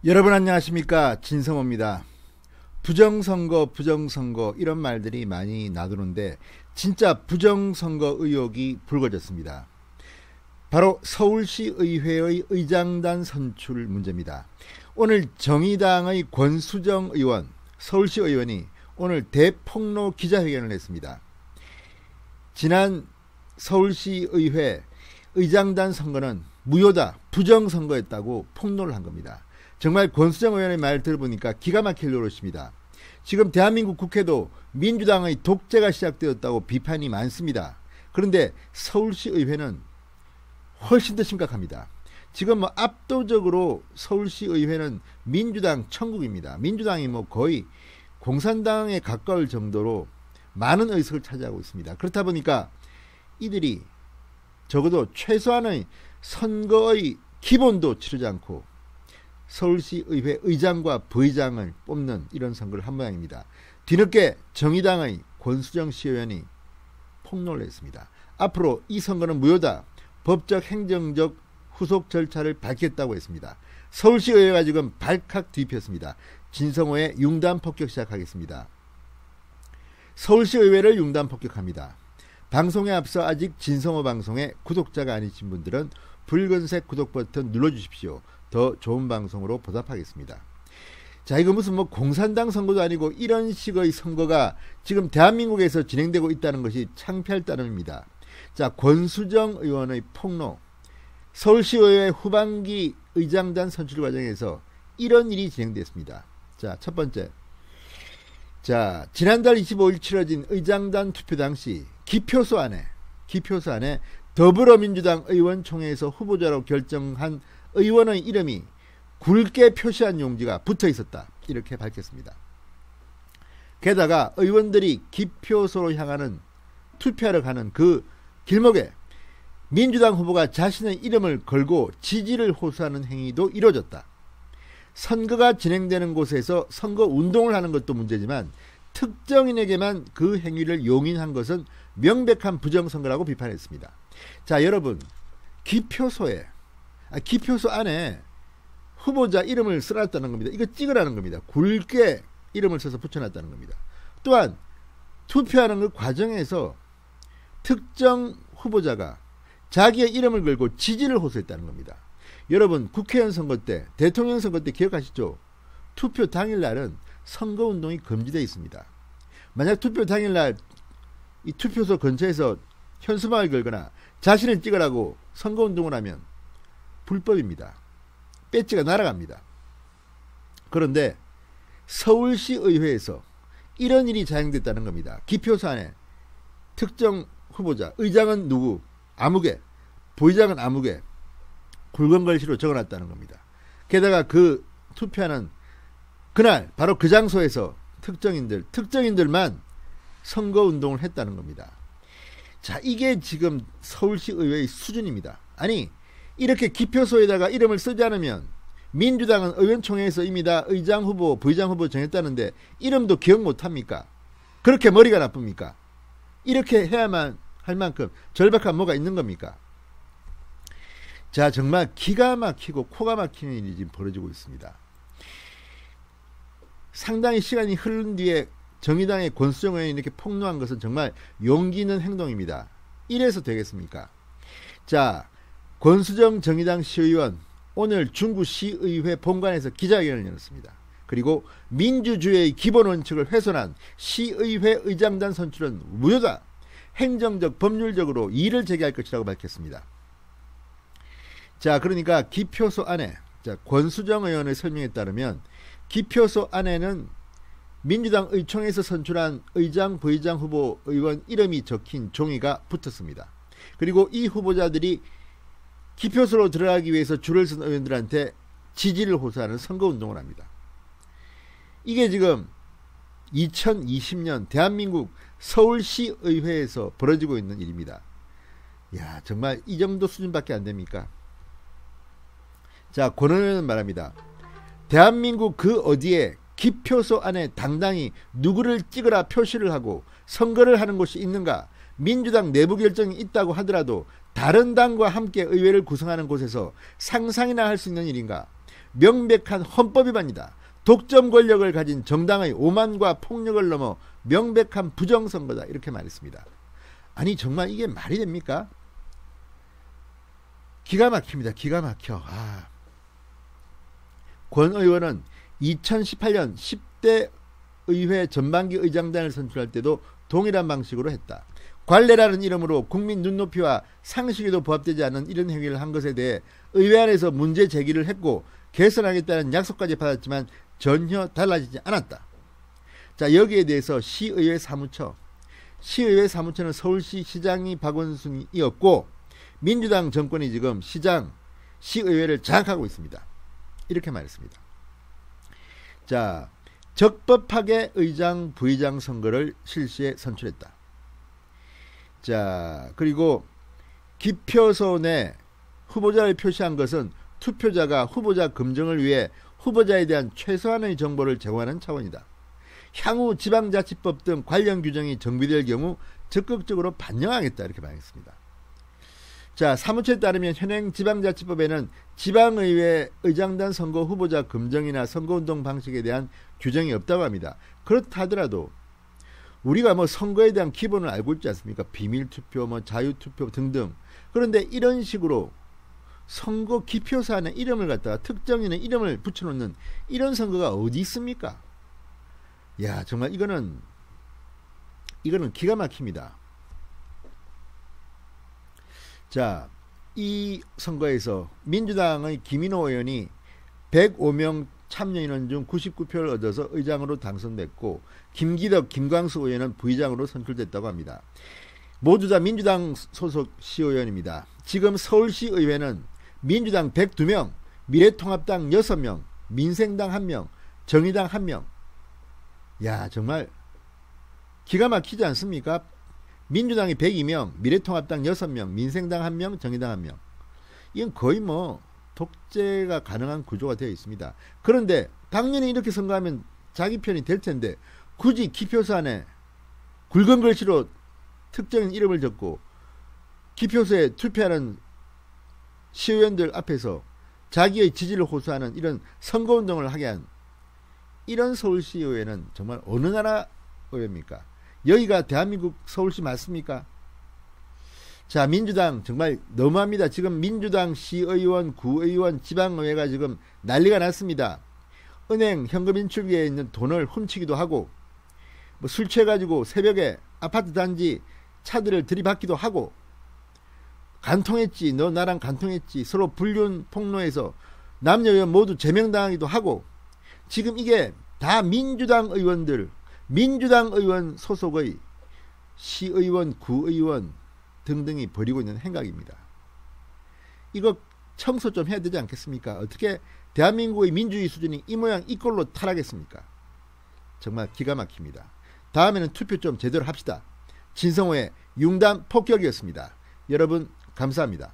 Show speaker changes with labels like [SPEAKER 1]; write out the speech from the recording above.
[SPEAKER 1] 여러분 안녕하십니까, 진성호입니다. 부정선거 이런 말들이 많이 나도는데 진짜 부정선거 의혹이 불거졌습니다. 바로 서울시 의회의 의장단 선출 문제입니다. 오늘 정의당의 권수정 의원, 서울시 의원이 오늘 대폭로 기자회견을 했습니다. 지난 서울시 의회 의장단 선거는 무효다, 부정선거였다고 폭로를 한 겁니다. 정말 권수정 의원의 말 들어보니까 기가 막힐 노릇입니다. 지금 대한민국 국회도 민주당의 독재가 시작되었다고 비판이 많습니다. 그런데 서울시 의회는 훨씬 더 심각합니다. 지금 압도적으로 서울시 의회는 민주당 천국입니다. 민주당이 거의 공산당에 가까울 정도로 많은 의석을 차지하고 있습니다. 그렇다 보니까 이들이 적어도 최소한의 선거의 기본도 치르지 않고 서울시 의회 의장과 부의장을 뽑는 이런 선거를 한 모양입니다. 뒤늦게 정의당의 권수정 시의원이 폭로를 했습니다. 앞으로 이 선거는 무효다, 법적 행정적 후속 절차를 밝혔다고 했습니다. 서울시 의회가 지금 발칵 뒤집혔습니다. 진성호의 융단 폭격 시작하겠습니다. 서울시 의회를 융단 폭격합니다. 방송에 앞서 아직 진성호 방송의 구독자가 아니신 분들은 붉은색 구독 버튼 눌러주십시오. 더 좋은 방송으로 보답하겠습니다. 자, 이거 무슨 공산당 선거도 아니고 이런 식의 선거가 지금 대한민국에서 진행되고 있다는 것이 창피할 따름입니다. 자, 권수정 의원의 폭로. 서울시의회 후반기 의장단 선출 과정에서 이런 일이 진행됐습니다. 자, 첫 번째. 자, 지난달 25일 치러진 의장단 투표 당시 기표소 안에 더불어민주당 의원총회에서 후보자로 결정한 의원의 이름이 굵게 표시한 용지가 붙어 있었다, 이렇게 밝혔습니다. 게다가 의원들이 기표소로 향하는 투표하러 가는 그 길목에 민주당 후보가 자신의 이름을 걸고 지지를 호소하는 행위도 이루어졌다. 선거가 진행되는 곳에서 선거 운동을 하는 것도 문제지만 특정인에게만 그 행위를 용인한 것은 명백한 부정선거라고 비판했습니다. 자, 여러분, 기표소 안에 후보자 이름을 써놨다는 겁니다. 이거 찍으라는 겁니다. 굵게 이름을 써서 붙여놨다는 겁니다. 또한 투표하는 그 과정에서 특정 후보자가 자기의 이름을 걸고 지지를 호소했다는 겁니다. 여러분, 국회의원 선거 때, 대통령 선거 때 기억하시죠? 투표 당일날은 선거운동이 금지되어 있습니다. 만약 투표 당일날 이 투표소 근처에서 현수막을 걸거나 자신을 찍으라고 선거운동을 하면 불법입니다. 배지가 날아갑니다. 그런데 서울시 의회에서 이런 일이 자행됐다는 겁니다. 기표소 안에 특정 후보자, 의장은 누구, 아무개, 부의장은 아무개, 굵은 글씨로 적어놨다는 겁니다. 게다가 그 투표하는 그날 바로 그 장소에서 특정인들만 선거운동을 했다는 겁니다. 자, 이게 지금 서울시 의회의 수준입니다. 아니, 이렇게 기표소에다가 이름을 쓰지 않으면 민주당은 의원총회에서 이미 다 의장 후보, 부의장 후보 정했다는데 이름도 기억 못합니까? 그렇게 머리가 나쁩니까? 이렇게 해야만 할 만큼 절박한 뭐가 있는 겁니까? 자, 정말 기가 막히고 코가 막히는 일이 지금 벌어지고 있습니다. 상당히 시간이 흐른 뒤에 정의당의 권수정 의원이 이렇게 폭로한 것은 정말 용기 있는 행동입니다. 이래서 되겠습니까? 자, 권수정 정의당 시의원 오늘 중구시의회 본관에서 기자회견을 열었습니다. 그리고 민주주의의 기본 원칙을 훼손한 시의회 의장단 선출은 무효다, 행정적 법률적으로 이의를 제기할 것이라고 밝혔습니다. 자, 그러니까 기표소 안에, 자, 권수정 의원의 설명에 따르면 기표소 안에는 민주당 의총에서 선출한 의장, 부의장 후보 의원 이름이 적힌 종이가 붙었습니다. 그리고 이 후보자들이 기표소로 들어가기 위해서 줄을 선 의원들한테 지지를 호소하는 선거운동을 합니다. 이게 지금 2020년 대한민국 서울시 의회에서 벌어지고 있는 일입니다. 야, 정말 이 정도 수준밖에 안 됩니까? 자, 권 의원은 말합니다. 대한민국 그 어디에 기표소 안에 당당히 누구를 찍으라 표시를 하고 선거를 하는 곳이 있는가? 민주당 내부 결정이 있다고 하더라도 다른 당과 함께 의회를 구성하는 곳에서 상상이나 할 수 있는 일인가? 명백한 헌법 위반이다. 독점 권력을 가진 정당의 오만과 폭력을 넘어 명백한 부정선거다. 이렇게 말했습니다. 아니 정말 이게 말이 됩니까? 기가 막힙니다. 기가 막혀. 권 의원은 2018년 10대 의회 전반기 의장단을 선출할 때도 동일한 방식으로 했다. 관례라는 이름으로 국민 눈높이와 상식에도 부합되지 않는 이런 행위를 한 것에 대해 의회 안에서 문제 제기를 했고 개선하겠다는 약속까지 받았지만 전혀 달라지지 않았다. 자, 여기에 대해서 시의회 사무처는 서울시 시장이 박원순이었고 민주당 정권이 지금 시의회를 장악하고 있습니다. 이렇게 말했습니다. 자, 적법하게 의장, 부의장 선거를 실시해 선출했다. 자, 그리고 기표소 내 후보자를 표시한 것은 투표자가 후보자 검증을 위해 후보자에 대한 최소한의 정보를 제공하는 차원이다. 향후 지방자치법 등 관련 규정이 정비될 경우 적극적으로 반영하겠다. 이렇게 말했습니다. 자, 사무처에 따르면 현행 지방자치법에는 지방의회 의장단 선거 후보자 검증이나 선거운동 방식에 대한 규정이 없다고 합니다. 그렇다 하더라도 우리가 선거에 대한 기본을 알고 있지 않습니까? 비밀투표, 자유투표 등등. 그런데 이런 식으로 선거 기표소 안에 이름을 갖다가 특정인의 이름을 붙여놓는 이런 선거가 어디 있습니까? 야, 정말 이거는 기가 막힙니다. 자, 이 선거에서 민주당의 김인호 의원이 105명 참여인원 중 99표를 얻어서 의장으로 당선됐고 김기덕, 김광수 의원은 부의장으로 선출됐다고 합니다. 모두 다 민주당 소속 시의원입니다. 지금 서울시의회는 민주당 102명, 미래통합당 6명, 민생당 1명, 정의당 1명. 야, 정말 기가 막히지 않습니까? 민주당이 102명, 미래통합당 6명, 민생당 1명, 정의당 1명. 이건 거의 독재가 가능한 구조가 되어 있습니다. 그런데 당연히 이렇게 선거하면 자기 편이 될 텐데 굳이 기표소 안에 굵은 글씨로 특정인 이름을 적고 기표소에 투표하는 시의원들 앞에서 자기의 지지를 호소하는 이런 선거운동을 하게 한 이런 서울시의회는 정말 어느 나라 의회입니까? 여기가 대한민국 서울시 맞습니까? 자, 민주당 정말 너무합니다. 지금 민주당 시의원, 구의원, 지방의회가 지금 난리가 났습니다. 은행 현금 인출기에 있는 돈을 훔치기도 하고 술 취해가지고 새벽에 아파트 단지 차들을 들이받기도 하고 간통했지, 너 나랑 간통했지, 서로 불륜 폭로해서 남녀 의원 모두 제명당하기도 하고 지금 이게 다 민주당 의원 소속의 시의원, 구의원 등등이 벌이고 있는 행각입니다. 이거 청소 좀 해야 되지 않겠습니까? 어떻게 대한민국의 민주주의 수준이 이 모양 이 꼴로 타락했습니까? 정말 기가 막힙니다. 다음에는 투표 좀 제대로 합시다. 진성호의 융단 폭격이었습니다. 여러분 감사합니다.